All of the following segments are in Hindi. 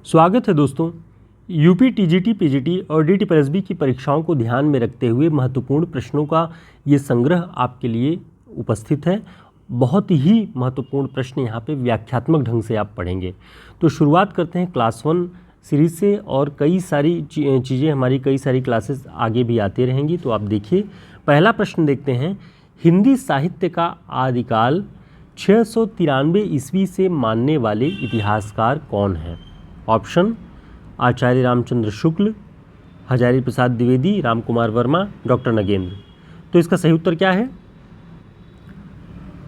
स्वागत है दोस्तों। यूपी टीजीटी पीजीटी और डीटीपीएसबी की परीक्षाओं को ध्यान में रखते हुए महत्वपूर्ण प्रश्नों का ये संग्रह आपके लिए उपस्थित है। बहुत ही महत्वपूर्ण प्रश्न यहाँ पे व्याख्यात्मक ढंग से आप पढ़ेंगे। तो शुरुआत करते हैं क्लास 1 सीरीज़ से, और कई सारी चीज़ें हमारी कई सारी क्लासेस आगे भी आते रहेंगी। तो आप देखिए, पहला प्रश्न देखते हैं। हिंदी साहित्य का आदिकाल 693 ईस्वी से मानने वाले इतिहासकार कौन हैं? ऑप्शन: आचार्य रामचंद्र शुक्ल, हजारी प्रसाद द्विवेदी, राम कुमार वर्मा, डॉक्टर नगेंद्र। तो इसका सही उत्तर क्या है?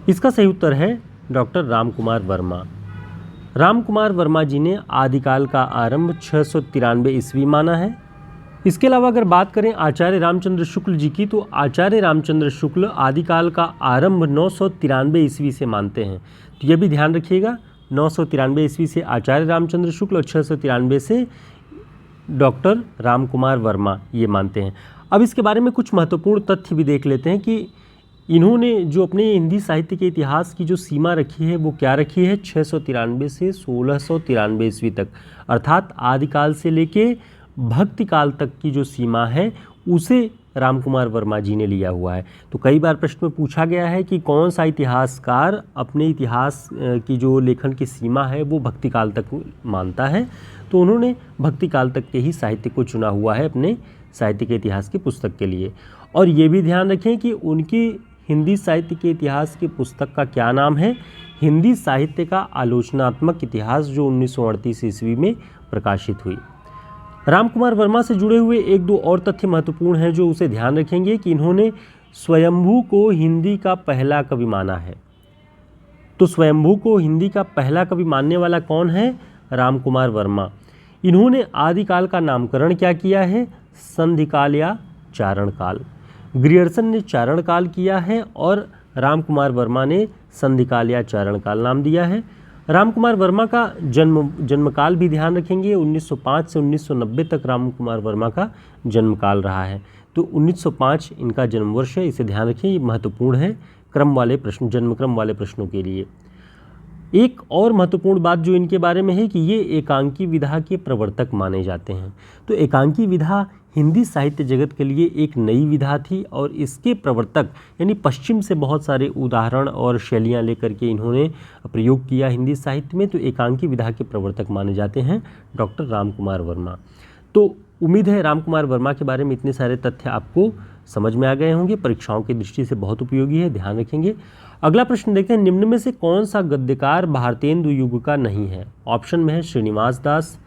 इसका सही उत्तर है डॉक्टर राम कुमार वर्मा। राम कुमार वर्मा जी ने आदिकाल का आरंभ 693 ईस्वी माना है। इसके अलावा अगर बात करें आचार्य रामचंद्र शुक्ल जी की, तो आचार्य रामचंद्र शुक्ल आदिकाल का आरंभ 993 ईस्वी से मानते हैं। तो यह भी ध्यान रखिएगा, 993 ईस्वी से आचार्य रामचंद्र शुक्ल और 693 से डॉक्टर राम कुमार वर्मा ये मानते हैं। अब इसके बारे में कुछ महत्वपूर्ण तथ्य भी देख लेते हैं कि इन्होंने जो अपने हिंदी साहित्य के इतिहास की जो सीमा रखी है वो क्या रखी है? 693 से 1693 ईस्वी तक, अर्थात आदिकाल से लेके भक्ति काल तक की जो सीमा है उसे राम कुमार वर्मा जी ने लिया हुआ है। तो कई बार प्रश्न में पूछा गया है कि कौन सा इतिहासकार अपने इतिहास की जो लेखन की सीमा है वो भक्ति काल तक मानता है। तो उन्होंने भक्ति काल तक के ही साहित्य को चुना हुआ है अपने साहित्य के इतिहास की पुस्तक के लिए। और ये भी ध्यान रखें कि उनकी हिंदी साहित्य के इतिहास की पुस्तक का क्या नाम है? हिंदी साहित्य का आलोचनात्मक इतिहास, जो 1938 ईस्वी में प्रकाशित हुई। राम कुमार वर्मा से जुड़े हुए एक दो और तथ्य महत्वपूर्ण हैं जो उसे ध्यान रखेंगे कि इन्होंने स्वयंभू को हिंदी का पहला कवि माना है। तो स्वयंभू को हिंदी का पहला कवि मानने वाला कौन है? राम कुमार वर्मा। इन्होंने आदिकाल का नामकरण क्या किया है? संधिकाल या चारणकाल। ग्रियर्सन ने चारणकाल किया है और राम कुमार वर्मा ने संधिकाल या चारणकाल नाम दिया है। राम कुमार वर्मा का जन्मकाल भी ध्यान रखेंगे, 1905 से 1990 तक राम कुमार वर्मा का जन्मकाल रहा है। तो 1905 इनका जन्मवर्ष है, इसे ध्यान रखें, ये महत्वपूर्ण है क्रम वाले प्रश्न, जन्मक्रम वाले प्रश्नों के लिए। एक और महत्वपूर्ण बात जो इनके बारे में है कि ये एकांकी विधा के प्रवर्तक माने जाते हैं। तो एकांकी विधा हिंदी साहित्य जगत के लिए एक नई विधा थी और इसके प्रवर्तक यानी पश्चिम से बहुत सारे उदाहरण और शैलियाँ लेकर के इन्होंने प्रयोग किया हिंदी साहित्य में। तो एकांकी विधा के प्रवर्तक माने जाते हैं डॉक्टर राम कुमार वर्मा। तो उम्मीद है राम कुमार वर्मा के बारे में इतने सारे तथ्य आपको समझ में आ गए होंगे, परीक्षाओं की दृष्टि से बहुत उपयोगी है, ध्यान रखेंगे। अगला प्रश्न देखते हैं, निम्न में से कौन सा गद्यकार भारतेंदु युग का नहीं है? ऑप्शन में है श्रीनिवास दास,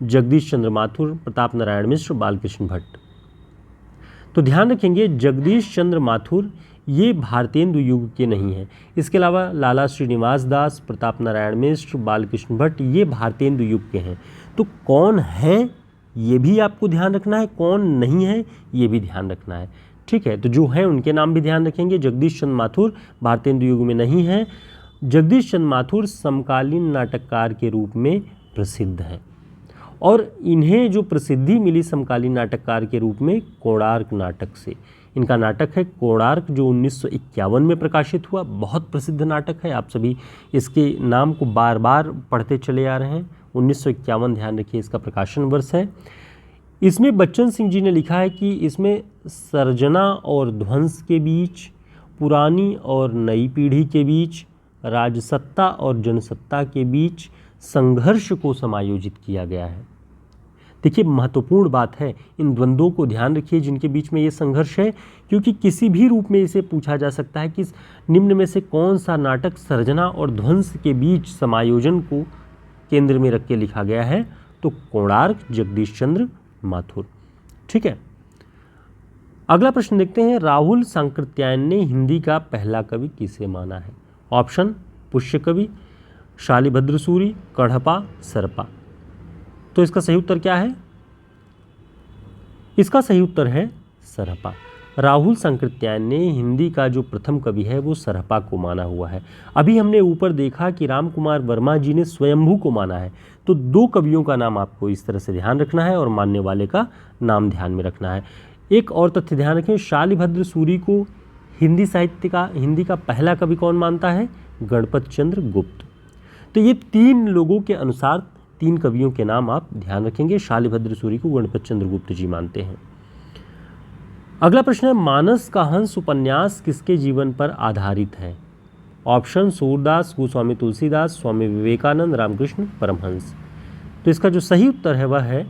जगदीश चंद्र माथुर, प्रताप नारायण मिश्र, बालकृष्ण भट्ट। तो ध्यान रखेंगे, जगदीश चंद्र माथुर ये भारतेंदु युग के नहीं हैं। इसके अलावा लाला श्रीनिवास दास, प्रताप नारायण मिश्र, बालकृष्ण भट्ट ये भारतेंदु युग के हैं। तो कौन है ये भी आपको ध्यान रखना है, कौन नहीं है ये भी ध्यान रखना है, ठीक है। तो जो है उनके नाम भी ध्यान रखेंगे। जगदीश चंद्र माथुर भारतेंदु युग में नहीं है। जगदीश चंद्र माथुर समकालीन नाटककार के रूप में प्रसिद्ध हैं और इन्हें जो प्रसिद्धि मिली समकालीन नाटककार के रूप में कोणार्क नाटक से। इनका नाटक है कोणार्क, जो 1951 में प्रकाशित हुआ, बहुत प्रसिद्ध नाटक है। आप सभी इसके नाम को बार बार पढ़ते चले आ रहे हैं। 1951 ध्यान रखिए इसका प्रकाशन वर्ष है। इसमें बच्चन सिंह जी ने लिखा है कि इसमें सर्जना और ध्वंस के बीच, पुरानी और नई पीढ़ी के बीच, राजसत्ता और जनसत्ता के बीच संघर्ष को समायोजित किया गया है। देखिए, महत्वपूर्ण बात है, इन द्वंद्वों को ध्यान रखिए जिनके बीच में ये संघर्ष है, क्योंकि किसी भी रूप में इसे पूछा जा सकता है कि निम्न में से कौन सा नाटक सर्जना और ध्वंस के बीच समायोजन को केंद्र में रख के लिखा गया है? तो कोणार्क, जगदीश चंद्र माथुर, ठीक है। अगला प्रश्न देखते हैं, राहुल सांकृत्यायन ने हिंदी का पहला कवि किसे माना है? ऑप्शन: पुष्य कवि, शालिभद्र सूरी, कढ़पा, सरपा। तो इसका सही उत्तर क्या है? इसका सही उत्तर है सरपा। राहुल सांकृत्यायन ने हिंदी का जो प्रथम कवि है वो सरपा को माना हुआ है। अभी हमने ऊपर देखा कि राम कुमार वर्मा जी ने स्वयंभू को माना है। तो दो कवियों का नाम आपको इस तरह से ध्यान रखना है और मानने वाले का नाम ध्यान में रखना है। एक और तथ्य ध्यान रखें, शालिभद्र सूरी को हिंदी का पहला कवि कौन मानता है? गणपत चंद्र गुप्त। तो ये तीन लोगों के अनुसार तीन कवियों के नाम आप ध्यान रखेंगे। शालिभद्र सूरी को गणपत चंद्र गुप्त जी मानते हैं। अगला प्रश्न है, मानस का हंस उपन्यास किसके जीवन पर आधारित है? ऑप्शन सूरदास, गोस्वामी तुलसीदास, स्वामी विवेकानंद, रामकृष्ण परमहंस। तो इसका जो सही उत्तर है वह है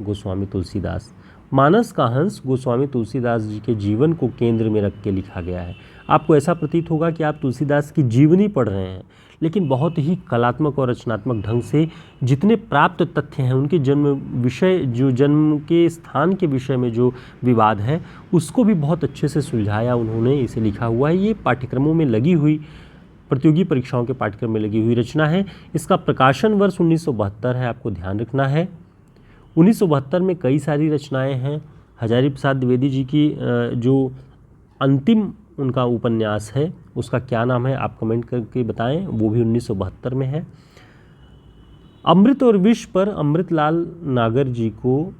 गोस्वामी तुलसीदास। मानस का हंस गोस्वामी तुलसीदास जी के जीवन को केंद्र में रख के लिखा गया है। आपको ऐसा प्रतीत होगा कि आप तुलसीदास की जीवनी पढ़ रहे हैं, लेकिन बहुत ही कलात्मक और रचनात्मक ढंग से जितने प्राप्त तथ्य हैं, उनके जन्म विषय, जो जन्म के स्थान के विषय में जो विवाद है, उसको भी बहुत अच्छे से सुलझाया उन्होंने, इसे लिखा हुआ है। ये पाठ्यक्रमों में लगी हुई, प्रतियोगी परीक्षाओं के पाठ्यक्रम में लगी हुई रचना है। इसका प्रकाशन वर्ष 1972 है, आपको ध्यान रखना है। 1972 में कई सारी रचनाएं हैं। हजारी प्रसाद द्विवेदी जी की जो अंतिम उनका उपन्यास है उसका क्या नाम है, आप कमेंट करके बताएं, वो भी 1972 में है। अमृत और विष पर अमृतलाल नागर जी को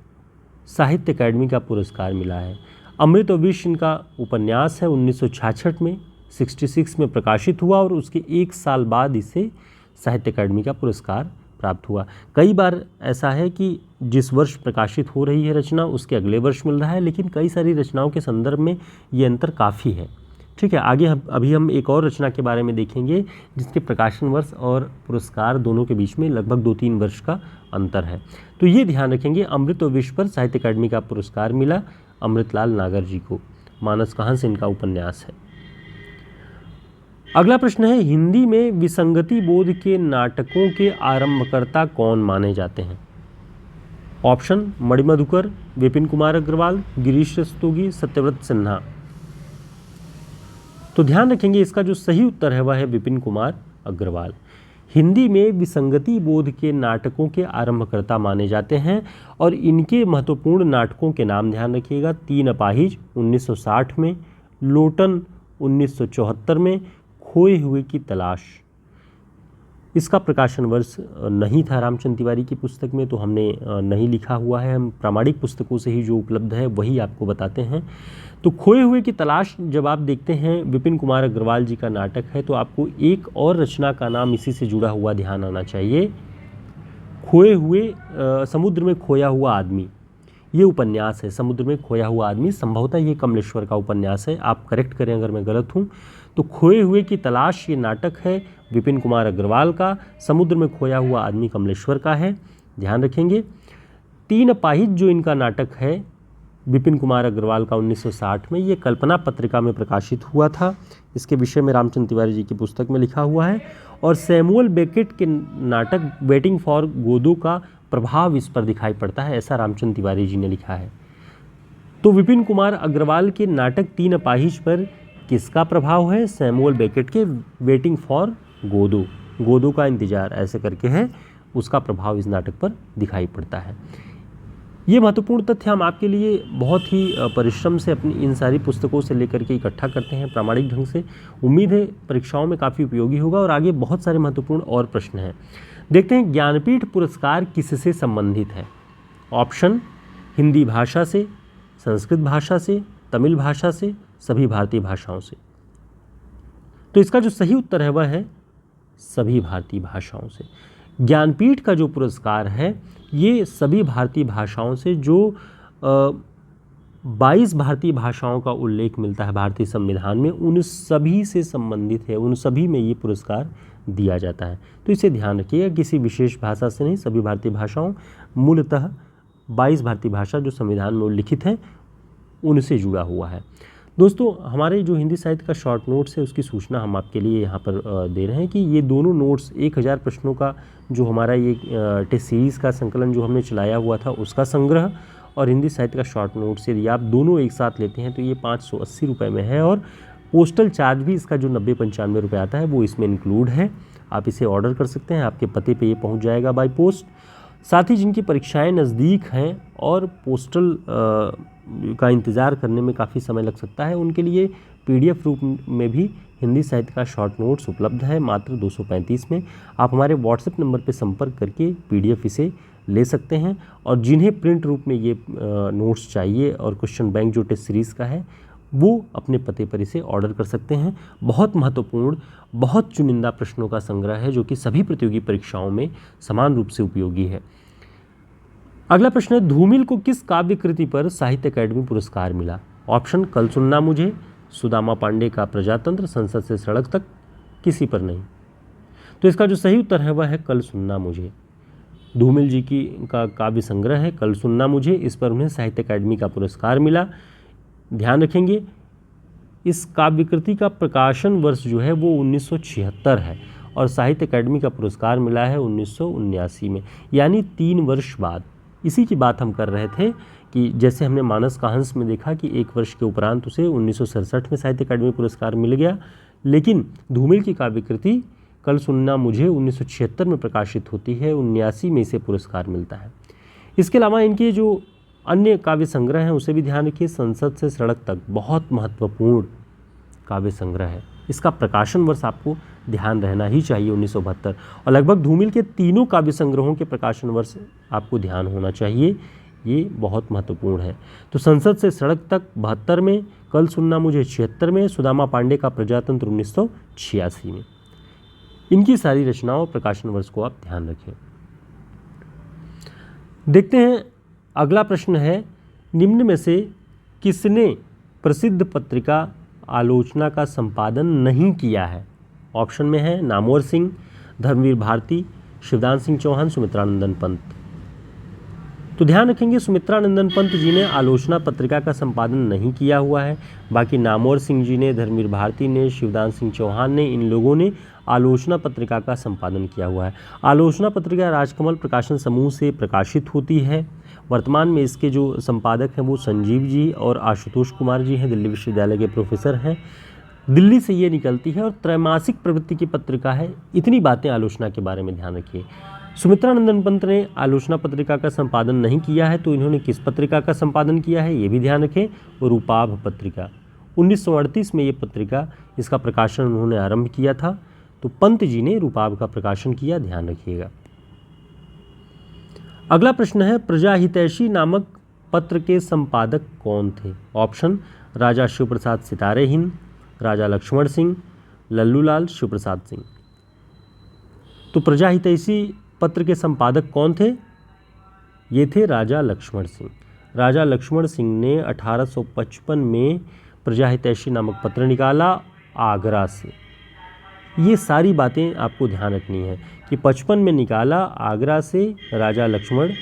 साहित्य अकादमी का पुरस्कार मिला है। अमृत और विष इनका उपन्यास है, 1966 में 66 में प्रकाशित हुआ और उसके एक साल बाद इसे साहित्य अकादमी का पुरस्कार प्राप्त हुआ। कई बार ऐसा है कि जिस वर्ष प्रकाशित हो रही है रचना उसके अगले वर्ष मिल रहा है, लेकिन कई सारी रचनाओं के संदर्भ में ये अंतर काफ़ी है। ठीक है, आगे अभी हम एक और रचना के बारे में देखेंगे जिसके प्रकाशन वर्ष और पुरस्कार दोनों के बीच में लगभग 2-3 वर्ष का अंतर है। तो ये ध्यान रखेंगे, अमृत और विष पर साहित्य अकादमी का पुरस्कार मिला अमृतलाल नागर जी को। मानस का हंस इनका उपन्यास है। अगला प्रश्न है, हिंदी में विसंगति बोध के नाटकों के आरंभकर्ता कौन माने जाते हैं? ऑप्शन मणिमधुकर, विपिन कुमार अग्रवाल, गिरीश रस्तोगी, सत्यव्रत सिन्हा। तो ध्यान रखेंगे, इसका जो सही उत्तर है वह है विपिन कुमार अग्रवाल। हिंदी में विसंगति बोध के नाटकों के आरंभकर्ता माने जाते हैं और इनके महत्वपूर्ण नाटकों के नाम ध्यान रखिएगा। तीन अपाहिज 1960 में, लोटन 1974 में, खोए हुए की तलाश। इसका प्रकाशन वर्ष नहीं था रामचंद्र तिवारी की पुस्तक में, तो हमने नहीं लिखा हुआ है। हम प्रामाणिक पुस्तकों से ही जो उपलब्ध है वही आपको बताते हैं। तो खोए हुए की तलाश जब आप देखते हैं, विपिन कुमार अग्रवाल जी का नाटक है, तो आपको एक और रचना का नाम इसी से जुड़ा हुआ ध्यान आना चाहिए। खोए हुए, समुद्र में खोया हुआ आदमी, ये उपन्यास है। समुद्र में खोया हुआ आदमी, संभवतः ये कमलेश्वर का उपन्यास है, आप करेक्ट करें अगर मैं गलत हूँ। तो खोए हुए की तलाश ये नाटक है विपिन कुमार अग्रवाल का, समुद्र में खोया हुआ आदमी कमलेश्वर का है, ध्यान रखेंगे। तीन अपाहिज जो इनका नाटक है विपिन कुमार अग्रवाल का 1960 में, ये कल्पना पत्रिका में प्रकाशित हुआ था। इसके विषय में रामचंद्र तिवारी जी की पुस्तक में लिखा हुआ है। और सैमुअल बेकेट के नाटक वेटिंग फॉर गोदो का प्रभाव इस पर दिखाई पड़ता है, ऐसा रामचंद्र तिवारी जी ने लिखा है। तो विपिन कुमार अग्रवाल के नाटक तीन अपाहिज पर किसका प्रभाव है? सैमुअल बेकेट के वेटिंग फॉर गोदो, गोदो का इंतजार ऐसे करके है, उसका प्रभाव इस नाटक पर दिखाई पड़ता है। ये महत्वपूर्ण तथ्य हम आपके लिए बहुत ही परिश्रम से अपनी इन सारी पुस्तकों से लेकर के इकट्ठा करते हैं प्रामाणिक ढंग से। उम्मीद है परीक्षाओं में काफ़ी उपयोगी होगा। और आगे बहुत सारे महत्वपूर्ण और प्रश्न हैं। देखते हैं, ज्ञानपीठ पुरस्कार किससे संबंधित है? ऑप्शन हिंदी भाषा से, संस्कृत भाषा से, तमिल भाषा से, सभी भारतीय भाषाओं से। तो इसका जो सही उत्तर है वह है सभी भारतीय भाषाओं से। ज्ञानपीठ का जो पुरस्कार है ये सभी भारतीय भाषाओं से, जो 22 भारतीय भाषाओं का उल्लेख मिलता है भारतीय संविधान में, उन सभी से संबंधित है, उन सभी में ये पुरस्कार दिया जाता है। तो इसे ध्यान रखिएगा, किसी विशेष भाषा से नहीं, सभी भारतीय भाषाओं, मूलतः 22 भारतीय भाषा जो संविधान में उल्लिखित हैं उनसे जुड़ा हुआ है। दोस्तों, हमारे जो हिंदी साहित्य का शॉर्ट नोट्स है उसकी सूचना हम आपके लिए यहाँ पर दे रहे हैं कि ये दोनों नोट्स 1000 प्रश्नों का जो हमारा ये टेस्ट सीरीज़ का संकलन जो हमने चलाया हुआ था उसका संग्रह, और हिंदी साहित्य का शॉर्ट नोट्स यदि आप दोनों एक साथ लेते हैं तो ये 580 रुपये में है। और पोस्टल चार्ज भी इसका जो 90-95 रुपये आता है वो इसमें इंक्लूड है। आप इसे ऑर्डर कर सकते हैं, आपके पते पे ये पहुंच जाएगा बाय पोस्ट। साथ ही जिनकी परीक्षाएं नज़दीक हैं और पोस्टल का इंतज़ार करने में काफ़ी समय लग सकता है, उनके लिए PDF रूप में भी हिंदी साहित्य का शॉर्ट नोट्स उपलब्ध है मात्र 235 में। आप हमारे व्हाट्सएप नंबर पर संपर्क करके PDF इसे ले सकते हैं। और जिन्हें प्रिंट रूप में ये नोट्स चाहिए और क्वेश्चन बैंक जो टेस्ट सीरीज़ का है वो अपने पते पर इसे ऑर्डर कर सकते हैं। बहुत महत्वपूर्ण, बहुत चुनिंदा प्रश्नों का संग्रह है जो कि सभी प्रतियोगी परीक्षाओं में समान रूप से उपयोगी है। अगला प्रश्न है, धूमिल को किस काव्य कृति पर साहित्य अकादमी पुरस्कार मिला? ऑप्शन, कल सुनना मुझे, सुदामा पांडे का प्रजातंत्र, संसद से सड़क तक, किसी पर नहीं। तो इसका जो सही उत्तर है वह है कल सुनना मुझे। धूमिल जी का काव्य संग्रह है कल सुनना मुझे, इस पर उन्हें साहित्य अकादमी का पुरस्कार मिला। ध्यान रखेंगे इस काव्य कृति का प्रकाशन वर्ष जो है वो 1976 है और साहित्य अकादमी का पुरस्कार मिला है 1979 में, यानी 3 वर्ष बाद। इसी की बात हम कर रहे थे कि जैसे हमने मानस का हंस में देखा कि 1 वर्ष के उपरांत उसे 1967 में साहित्य अकादमी पुरस्कार मिल गया, लेकिन धूमिल की काव्य कृति कल सुनना मुझे 1976 में प्रकाशित होती है, 79 में इसे पुरस्कार मिलता है। इसके अलावा इनके जो अन्य काव्य संग्रह हैं उसे भी ध्यान रखिए। संसद से सड़क तक बहुत महत्वपूर्ण काव्य संग्रह है, इसका प्रकाशन वर्ष आपको ध्यान रहना ही चाहिए 1972, और लगभग धूमिल के तीनों काव्य संग्रहों के प्रकाशन वर्ष आपको ध्यान होना चाहिए, ये बहुत महत्वपूर्ण है। तो संसद से सड़क तक 72 में, कल सुनना मुझे 76 में, सुदामा पांडे का प्रजातंत्र 1986 में। इनकी सारी रचनाओं प्रकाशन वर्ष को आप ध्यान रखें। देखते हैं अगला प्रश्न है, निम्न में से किसने प्रसिद्ध पत्रिका आलोचना का संपादन नहीं किया है? ऑप्शन में है नामवर सिंह, धर्मवीर भारती, शिवदान सिंह चौहान, सुमित्रानंदन पंत। तो ध्यान रखेंगे सुमित्रानंदन पंत जी ने आलोचना पत्रिका का संपादन नहीं किया हुआ है, बाकी नामवर सिंह जी ने, धर्मवीर भारती ने, शिवदान सिंह चौहान ने, इन लोगों ने आलोचना पत्रिका का संपादन किया हुआ है। आलोचना पत्रिका राजकमल प्रकाशन समूह से प्रकाशित होती है। वर्तमान में इसके जो संपादक हैं वो संजीव जी और आशुतोष कुमार जी हैं, दिल्ली विश्वविद्यालय के प्रोफेसर हैं। दिल्ली से ये निकलती है और त्रैमासिक प्रवृत्ति की पत्रिका है। इतनी बातें आलोचना के बारे में ध्यान रखिए। सुमित्रानंदन पंत ने आलोचना पत्रिका का संपादन नहीं किया है, तो इन्होंने किस पत्रिका का संपादन किया है ये भी ध्यान रखें, रूपाभ पत्रिका। 1938 में ये पत्रिका, इसका प्रकाशन उन्होंने आरंभ किया था, तो पंत जी ने रूपाभ का प्रकाशन किया, ध्यान रखिएगा। अगला प्रश्न है, प्रजाहितैषी नामक पत्र के संपादक कौन थे? ऑप्शन, राजा शिव प्रसाद सितारे हिंद, राजा लक्ष्मण सिंह, लल्लूलाल, शिव प्रसाद सिंह। तो प्रजाहितैषी पत्र के संपादक कौन थे? ये थे राजा लक्ष्मण सिंह। राजा लक्ष्मण सिंह ने 1855 में प्रजाहितैषी नामक पत्र निकाला आगरा से। ये सारी बातें आपको ध्यान रखनी है कि 55 में निकाला आगरा से राजा लक्ष्मण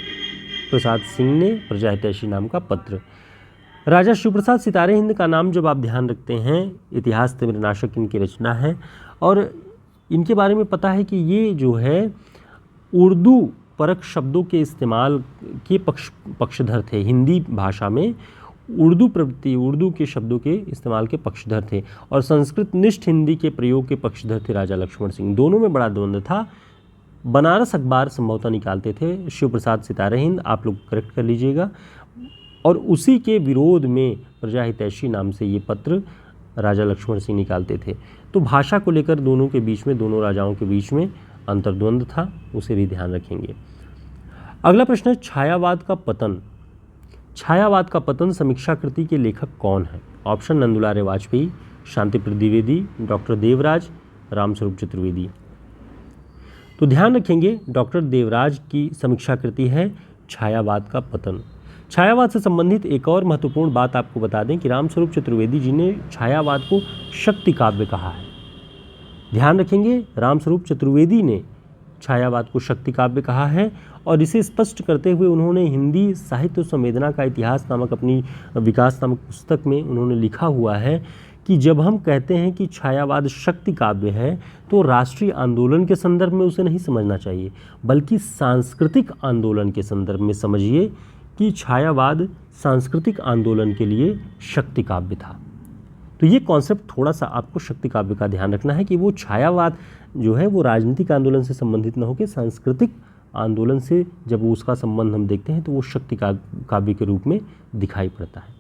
प्रसाद सिंह ने प्रजाहितैषी नाम का पत्र। राजा शिवप्रसाद सितारे हिंद का नाम जब आप ध्यान रखते हैं, इतिहास तिमिरनाशक इनकी रचना है, और इनके बारे में पता है कि ये जो है उर्दू परक शब्दों के इस्तेमाल के पक्षधर थे। हिंदी भाषा में उर्दू प्रवृत्ति, उर्दू के शब्दों के इस्तेमाल के पक्षधर थे, और संस्कृत निष्ठ हिंदी के प्रयोग के पक्षधर थे राजा लक्ष्मण सिंह। दोनों में बड़ा द्वंद्व था। बनारस अखबार संभवतः निकालते थे शिव प्रसाद सितारे हिंद, आप लोग करेक्ट कर लीजिएगा, और उसी के विरोध में प्रजाहितैषी नाम से ये पत्र राजा लक्ष्मण सिंह निकालते थे। तो भाषा को लेकर दोनों के बीच में, दोनों राजाओं के बीच में अंतर्द्वंद था, उसे भी ध्यान रखेंगे। अगला प्रश्न है, छायावाद का पतन। छायावाद का पतन समीक्षा कृति के लेखक कौन है? ऑप्शन, नंदुलारे वाजपेयी, शांतिप्रिय द्विवेदी, डॉक्टर देवराज, रामस्वरूप चतुर्वेदी। तो ध्यान रखेंगे डॉक्टर देवराज की समीक्षा कृति है छायावाद का पतन। छायावाद से संबंधित एक और महत्वपूर्ण बात आपको बता दें कि रामस्वरूप चतुर्वेदी जी ने छायावाद को शक्ति काव्य कहा है। ध्यान रखेंगे, रामस्वरूप चतुर्वेदी ने छायावाद को शक्ति काव्य कहा है, और इसे स्पष्ट करते हुए उन्होंने हिंदी साहित्य संवेदना का इतिहास नामक अपनी विकास नामक पुस्तक में उन्होंने लिखा हुआ है कि जब हम कहते हैं कि छायावाद शक्ति काव्य है, तो राष्ट्रीय आंदोलन के संदर्भ में उसे नहीं समझना चाहिए, बल्कि सांस्कृतिक आंदोलन के संदर्भ में समझिए कि छायावाद सांस्कृतिक आंदोलन के लिए शक्ति काव्य था। तो ये कॉन्सेप्ट थोड़ा सा आपको शक्ति काव्य का ध्यान रखना है कि वो छायावाद जो है वो राजनीतिक आंदोलन से संबंधित न होकर सांस्कृतिक आंदोलन से जब उसका संबंध हम देखते हैं तो वो शक्ति काव्य के रूप में दिखाई पड़ता है।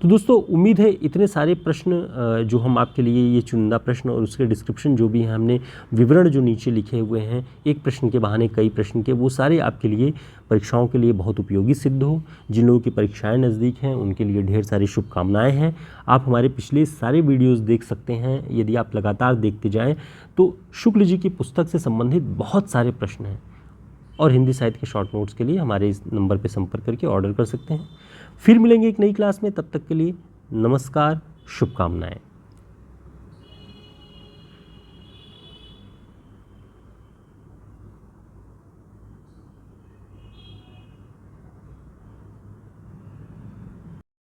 तो दोस्तों उम्मीद है इतने सारे प्रश्न जो हम आपके लिए ये चुनिंदा प्रश्न और उसके डिस्क्रिप्शन जो भी है हमने विवरण जो नीचे लिखे हुए हैं, एक प्रश्न के बहाने कई प्रश्न के, वो सारे आपके लिए परीक्षाओं के लिए बहुत उपयोगी सिद्ध हो। जिन लोगों की परीक्षाएं नज़दीक हैं उनके लिए ढेर सारी शुभकामनाएं हैं। आप हमारे पिछले सारे वीडियोस देख सकते हैं। यदि आप लगातार देखते जाएं तो शुक्ल जी की पुस्तक से संबंधित बहुत सारे प्रश्न हैं और हिंदी साहित्य के शॉर्ट नोट्स के लिए हमारे इस नंबर पर संपर्क करके ऑर्डर कर सकते हैं। फिर मिलेंगे एक नई क्लास में, तब तक के लिए नमस्कार, शुभकामनाएं।